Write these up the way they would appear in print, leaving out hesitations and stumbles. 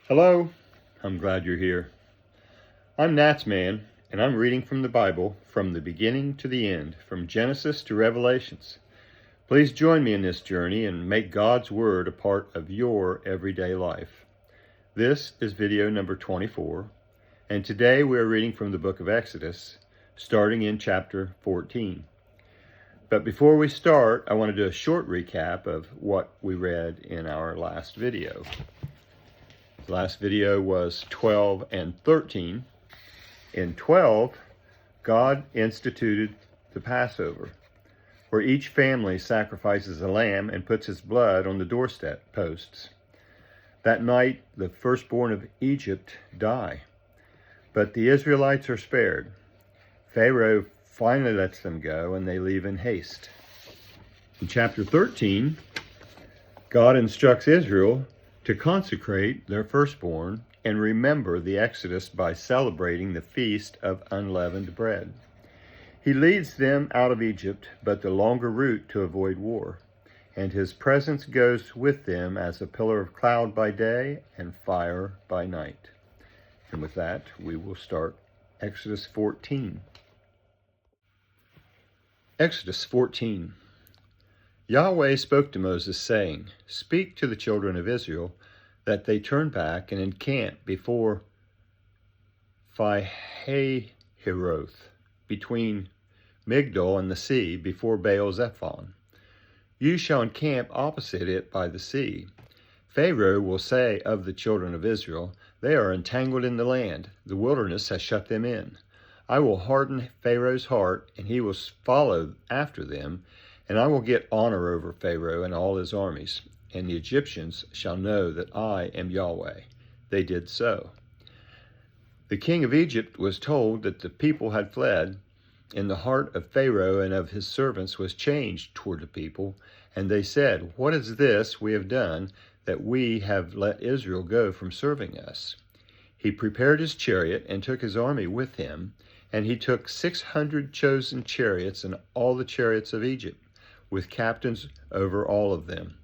Hello, I'm glad you're here. I'm NatsMan, and I'm reading from the Bible from the beginning to the end, from Genesis to Revelations. Please join me in this journey and make God's Word a part of your everyday life. This is video number 24, and today we are reading from the book of Exodus, starting in chapter 14. But before we start, I want to do a short recap of what we read in our last video. The last video was 12 and 13. In 12, God instituted the Passover, where each family sacrifices a lamb and puts its blood on the doorstep posts. That night, the firstborn of Egypt die, but the Israelites are spared. Pharaoh finally lets them go, and they leave in haste. In chapter 13, God instructs Israel to consecrate their firstborn and remember the Exodus by celebrating the Feast of Unleavened Bread. He leads them out of Egypt, but the longer route to avoid war, and his presence goes with them as a pillar of cloud by day and fire by night. And with that, we will start Exodus 14. Exodus 14. Yahweh spoke to Moses, saying, "Speak to the children of Israel that they turn back and encamp before Pi-hahiroth, between Migdol and the sea, before Baal-zephon. You shall encamp opposite it by the sea. Pharaoh will say of the children of Israel, they are entangled in the land. The wilderness has shut them in. I will harden Pharaoh's heart, and he will follow after them, and I will get honor over Pharaoh and all his armies, and the Egyptians shall know that I am Yahweh." They did so. The king of Egypt was told that the people had fled, and the heart of Pharaoh and of his servants was changed toward the people, and they said, "What is this we have done, that we have let Israel go from serving us?" He prepared his chariot and took his army with him, and he took 600 chosen chariots and all the chariots of Egypt, with captains over all of them.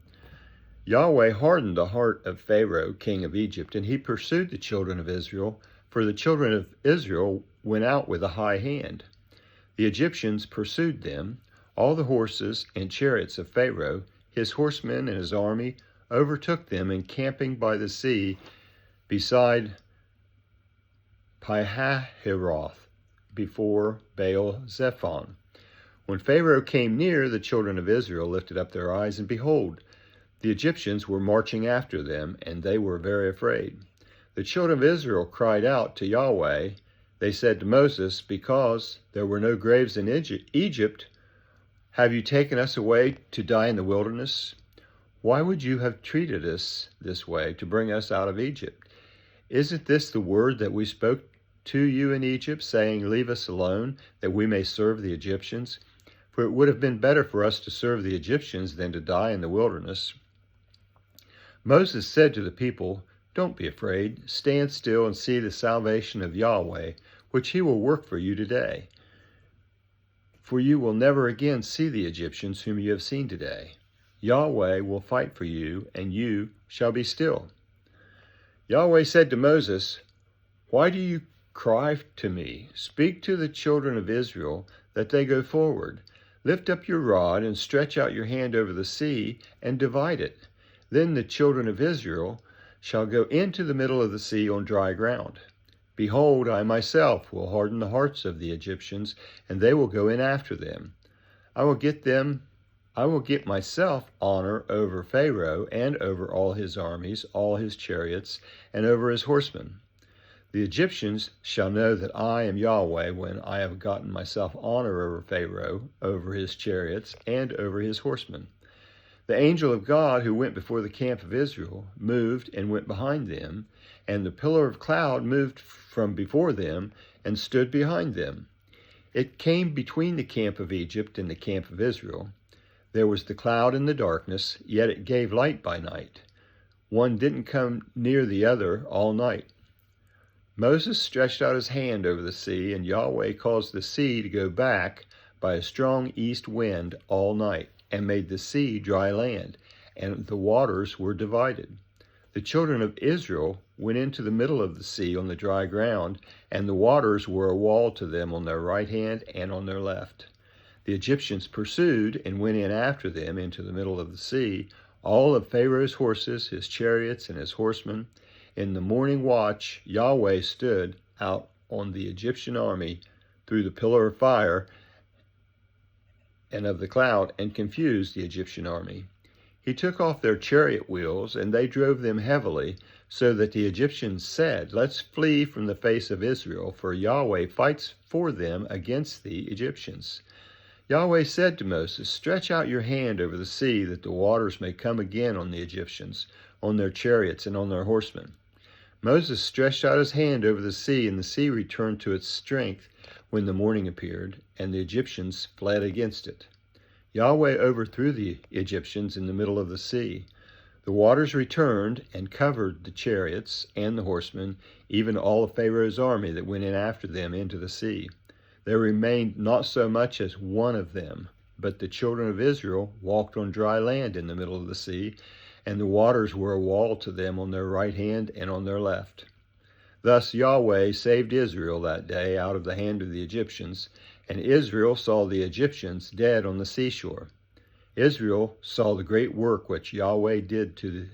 Yahweh hardened the heart of Pharaoh, king of Egypt, and he pursued the children of Israel, for the children of Israel went out with a high hand. The Egyptians pursued them. All the horses and chariots of Pharaoh, his horsemen and his army, overtook them, encamping by the sea beside Pi-hahiroth, before Baal-zephon. When Pharaoh came near, the children of Israel lifted up their eyes, and behold, the Egyptians were marching after them, and they were very afraid. The children of Israel cried out to Yahweh. They said to Moses, "Because there were no graves in Egypt, have you taken us away to die in the wilderness? Why would you have treated us this way to bring us out of Egypt? Isn't this the word that we spoke to you in Egypt, saying, 'Leave us alone, that we may serve the Egyptians'? For it would have been better for us to serve the Egyptians than to die in the wilderness." Moses said to the people, "Don't be afraid. Stand still and see the salvation of Yahweh, which he will work for you today. For you will never again see the Egyptians whom you have seen today. Yahweh will fight for you, and you shall be still." Yahweh said to Moses, "Why do you cry to me? Speak to the children of Israel that they go forward. Lift up your rod and stretch out your hand over the sea and divide it. Then the children of Israel shall go into the middle of the sea on dry ground. Behold, I myself will harden the hearts of the Egyptians, and they will go in after them. I will get myself honor over Pharaoh and over all his armies, all his chariots, and over his horsemen. The Egyptians shall know that I am Yahweh when I have gotten myself honor over Pharaoh, over his chariots, and over his horsemen." The angel of God who went before the camp of Israel moved and went behind them, and the pillar of cloud moved from before them and stood behind them. It came between the camp of Egypt and the camp of Israel. There was the cloud in the darkness, yet it gave light by night. One didn't come near the other all night. Moses stretched out his hand over the sea, and Yahweh caused the sea to go back by a strong east wind all night, and made the sea dry land, and the waters were divided. The children of Israel went into the middle of the sea on the dry ground, and the waters were a wall to them on their right hand and on their left. The Egyptians pursued and went in after them into the middle of the sea, all of Pharaoh's horses, his chariots, and his horsemen. In the morning watch, Yahweh stood out on the Egyptian army through the pillar of fire and of the cloud, and confused the Egyptian army. He took off their chariot wheels, and they drove them heavily, so that the Egyptians said, "Let's flee from the face of Israel, for Yahweh fights for them against the Egyptians." Yahweh said to Moses, "Stretch out your hand over the sea, that the waters may come again on the Egyptians, on their chariots, and on their horsemen." Moses stretched out his hand over the sea, and the sea returned to its strength when the morning appeared, and the Egyptians fled against it. Yahweh overthrew the Egyptians in the middle of the sea. The waters returned and covered the chariots and the horsemen, even all of Pharaoh's army that went in after them into the sea. There remained not so much as one of them, but the children of Israel walked on dry land in the middle of the sea, and the waters were a wall to them on their right hand and on their left. Thus Yahweh saved Israel that day out of the hand of the Egyptians, and Israel saw the Egyptians dead on the seashore. Israel saw the great work which Yahweh did to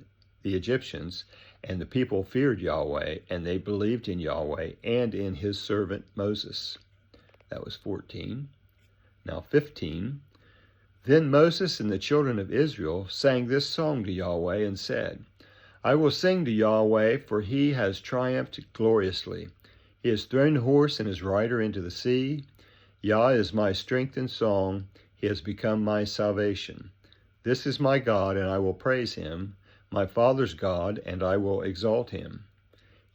the Egyptians, and the people feared Yahweh, and they believed in Yahweh and in his servant Moses. That was 14. Now 15. Then Moses and the children of Israel sang this song to Yahweh and said, "I will sing to Yahweh, for he has triumphed gloriously. He has thrown the horse and his rider into the sea. Yah is my strength and song. He has become my salvation. This is my God, and I will praise him, my father's God, and I will exalt him.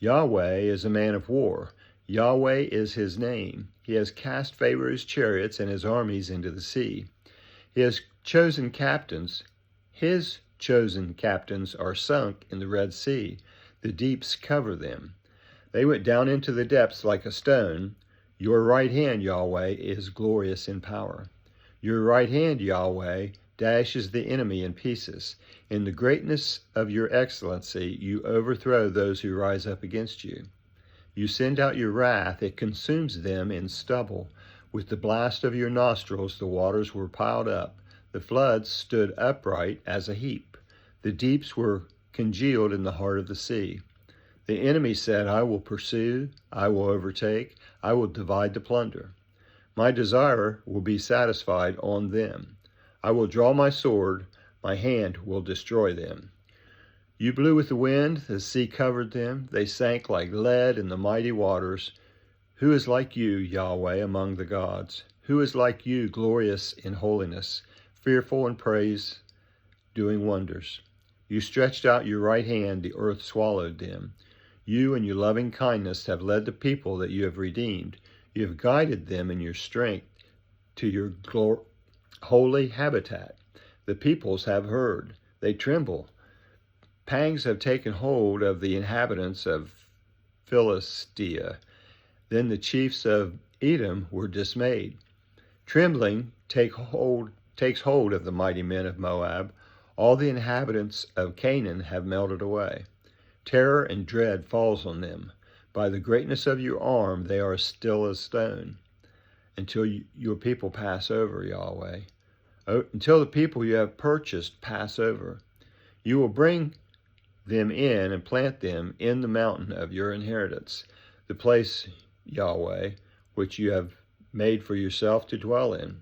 Yahweh is a man of war. Yahweh is his name. He has cast Pharaoh's chariots and his armies into the sea. He has chosen captains. His chosen captains are sunk in the Red Sea. The deeps cover them. They went down into the depths like a stone. Your right hand, Yahweh, is glorious in power. Your right hand, Yahweh, dashes the enemy in pieces. In the greatness of your excellency, you overthrow those who rise up against you. You send out your wrath, it consumes them in stubble. With the blast of your nostrils, the waters were piled up. The floods stood upright as a heap. The deeps were congealed in the heart of the sea. The enemy said, I will pursue, I will overtake, I will divide the plunder. My desire will be satisfied on them. I will draw my sword, my hand will destroy them. You blew with the wind, the sea covered them, they sank like lead in the mighty waters. Who is like you, Yahweh, among the gods? Who is like you, glorious in holiness, fearful in praise, doing wonders? You stretched out your right hand, the earth swallowed them. You and your loving kindness have led the people that you have redeemed. You have guided them in your strength to your holy habitat. The peoples have heard. They tremble. Pangs have taken hold of the inhabitants of Philistia. Then the chiefs of Edom were dismayed. Trembling takes hold of the mighty men of Moab. All the inhabitants of Canaan have melted away. Terror and dread falls on them. By the greatness of your arm, they are still as stone. Until your people pass over, Yahweh. Until the people you have purchased pass over. You will bring them in and plant them in the mountain of your inheritance, the place, Yahweh, which you have made for yourself to dwell in.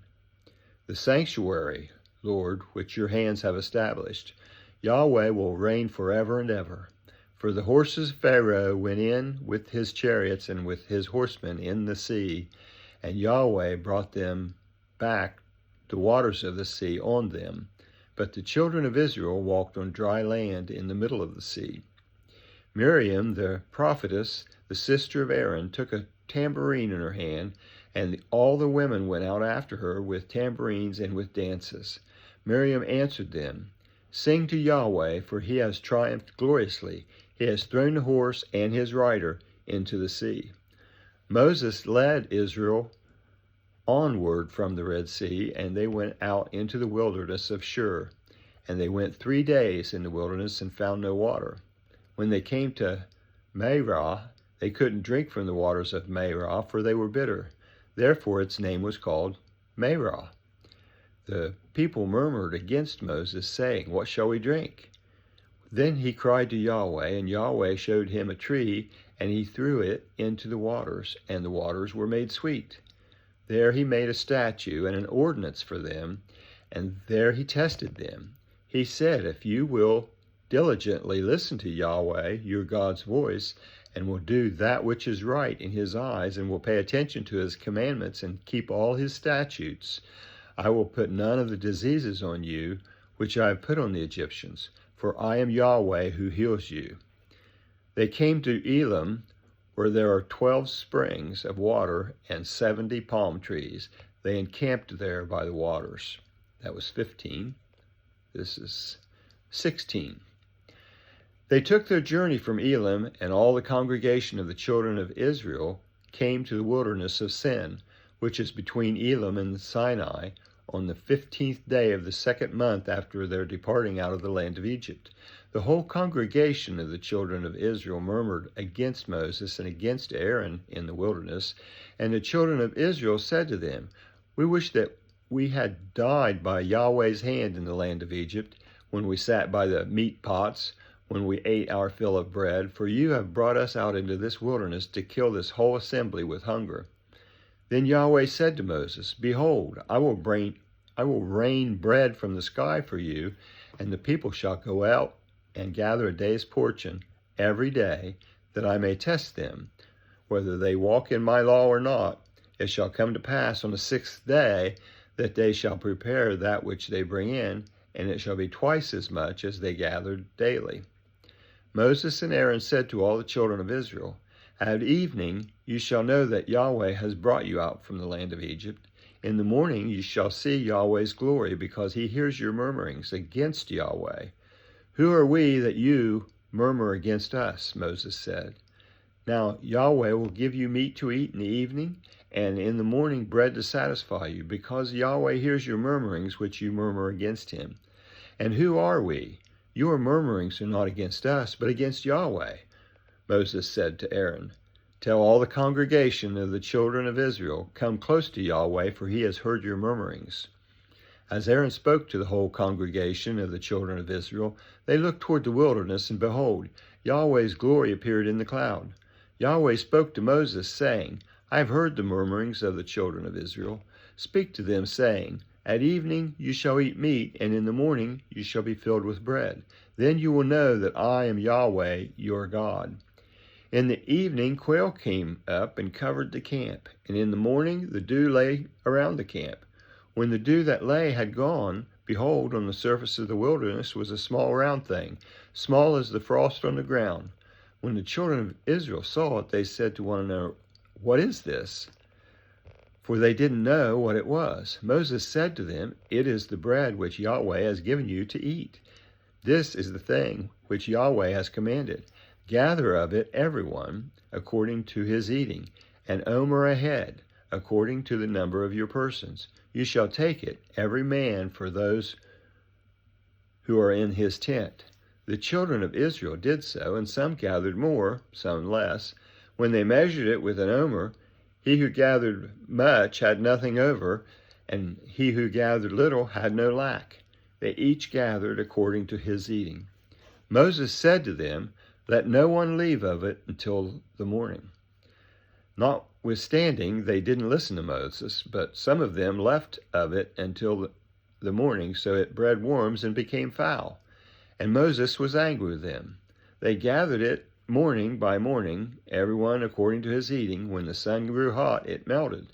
The sanctuary, Lord, which your hands have established. Yahweh will reign forever and ever. For the horses of Pharaoh went in with his chariots and with his horsemen in the sea, and Yahweh brought them back the waters of the sea on them. But the children of Israel walked on dry land in the middle of the sea. Miriam, the prophetess, the sister of Aaron, took a tambourine in her hand, and all the women went out after her with tambourines and with dances. Miriam answered them, Sing to Yahweh, for he has triumphed gloriously. He has thrown the horse and his rider into the sea. Moses led Israel onward from the Red Sea, and they went out into the wilderness of Shur. And they went 3 days in the wilderness and found no water. When they came to Marah, they couldn't drink from the waters of Marah, for they were bitter. Therefore its name was called Marah. The people murmured against Moses, saying, "What shall we drink?" Then he cried to Yahweh, and Yahweh showed him a tree, and he threw it into the waters, and the waters were made sweet. There he made a statute and an ordinance for them, and there he tested them. He said, "If you will diligently listen to Yahweh, your God's voice, and will do that which is right in his eyes, and will pay attention to his commandments and keep all his statutes, I will put none of the diseases on you which I have put on the Egyptians, for I am Yahweh who heals you." They came to Elim, where there are 12 springs of water and 70 palm trees. They encamped there by the waters. That was 15. This is 16. They took their journey from Elim, and all the congregation of the children of Israel came to the wilderness of Sin, which is between Elim and Sinai, on the 15th day of the 2nd month after their departing out of the land of Egypt. The whole congregation of the children of Israel murmured against Moses and against Aaron in the wilderness, and the children of Israel said to them, "We wish that we had died by Yahweh's hand in the land of Egypt, when we sat by the meat pots, when we ate our fill of bread, for you have brought us out into this wilderness to kill this whole assembly with hunger." Then Yahweh said to Moses, "Behold, I will rain bread from the sky for you, and the people shall go out and gather a day's portion every day, that I may test them, whether they walk in my law or not. It shall come to pass on the 6th day that they shall prepare that which they bring in, and it shall be twice as much as they gathered daily." Moses and Aaron said to all the children of Israel, "At evening you shall know that Yahweh has brought you out from the land of Egypt. In the morning you shall see Yahweh's glory, because he hears your murmurings against Yahweh." "Who are we that you murmur against us?" Moses said. "Now Yahweh will give you meat to eat in the evening, and in the morning bread to satisfy you, because Yahweh hears your murmurings which you murmur against him. And who are we? Your murmurings are not against us, but against Yahweh." Moses said to Aaron, "Tell all the congregation of the children of Israel, come close to Yahweh, for he has heard your murmurings." As Aaron spoke to the whole congregation of the children of Israel, they looked toward the wilderness, and behold, Yahweh's glory appeared in the cloud. Yahweh spoke to Moses, saying, "I have heard the murmurings of the children of Israel. Speak to them, saying, At evening you shall eat meat, and in the morning you shall be filled with bread. Then you will know that I am Yahweh your God." In the evening quail came up and covered the camp, and in the morning the dew lay around the camp. When the dew that lay had gone, behold, on the surface of the wilderness was a small round thing, small as the frost on the ground. When the children of Israel saw it, they said to one another, "What is this?" For they didn't know what it was. Moses said to them, "It is the bread which Yahweh has given you to eat. This is the thing which Yahweh has commanded. Gather of it everyone according to his eating, an omer a head, according to the number of your persons. You shall take it, every man for those who are in his tent." The children of Israel did so, and some gathered more, some less. When they measured it with an omer, he who gathered much had nothing over, and he who gathered little had no lack. They each gathered according to his eating. Moses said to them, "Let no one leave of it until the morning." Notwithstanding, they didn't listen to Moses, but some of them left of it until the morning, so it bred worms and became foul. And Moses was angry with them. They gathered it morning by morning, everyone according to his eating. When the sun grew hot, it melted.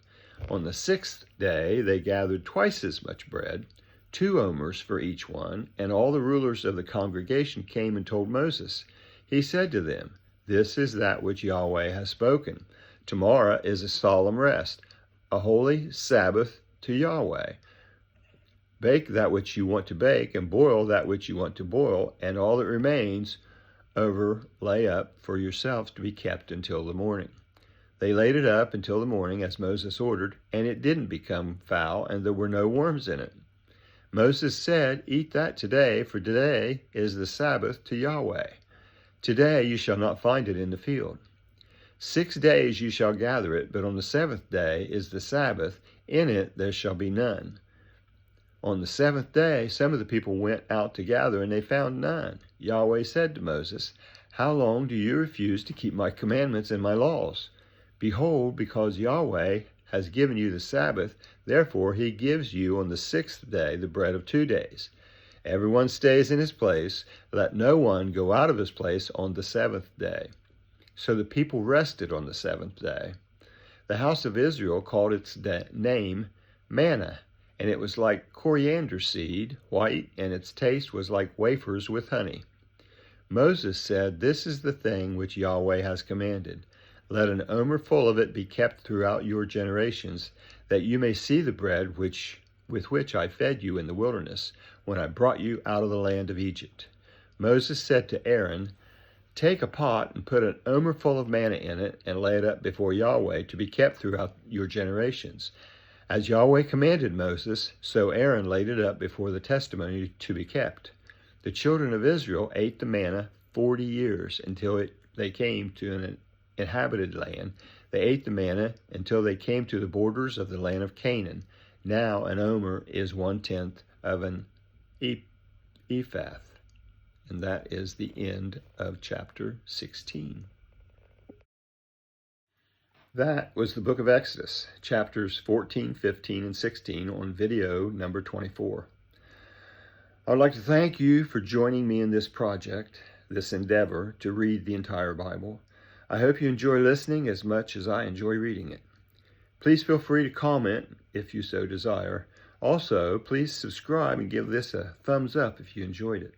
On the 6th day they gathered twice as much bread, 2 omers for each one, and all the rulers of the congregation came and told Moses. He said to them, "This is that which Yahweh has spoken. Tomorrow is a solemn rest, a holy Sabbath to Yahweh. Bake that which you want to bake, and boil that which you want to boil, and all that remains over lay up for yourselves to be kept until the morning." They laid it up until the morning, as Moses ordered, and it didn't become foul, and there were no worms in it. Moses said, "Eat that today, for today is the Sabbath to Yahweh." Today you shall not find it in the field. 6 days you shall gather it, but on the 7th day is the Sabbath. In it there shall be none. On the 7th day some of the people went out to gather, and they found none. Yahweh said to Moses, How long do you refuse to keep my commandments and my laws? Behold, because Yahweh has given you the Sabbath, therefore he gives you on the 6th day the bread of 2 days. Everyone stays in his place. Let no one go out of his place on the 7th day. So the people rested on the 7th day. The house of Israel called its name manna, and it was like coriander seed, white, and its taste was like wafers with honey. Moses said, This is the thing which Yahweh has commanded. Let an omer full of it be kept throughout your generations, that you may see the bread with which I fed you in the wilderness, when I brought you out of the land of Egypt. Moses said to Aaron, Take a pot and put an omer full of manna in it, and lay it up before Yahweh to be kept throughout your generations. As Yahweh commanded Moses, so Aaron laid it up before the testimony to be kept. The children of Israel ate the manna 40 years until they came to an inhabited land. They ate the manna until they came to the borders of the land of Canaan. Now an omer is 1/10 of an ephah. And that is the end of chapter 16. That was the book of Exodus, chapters 14, 15, and 16 on video number 24. I would like to thank you for joining me in this project, this endeavor to read the entire Bible. I hope you enjoy listening as much as I enjoy reading it. Please feel free to comment if you so desire. Also, please subscribe and give this a thumbs up if you enjoyed it.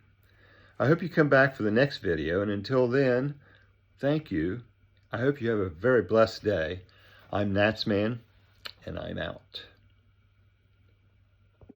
I hope you come back for the next video, and until then, thank you. I hope you have a very blessed day. I'm NatsMan, and I'm out.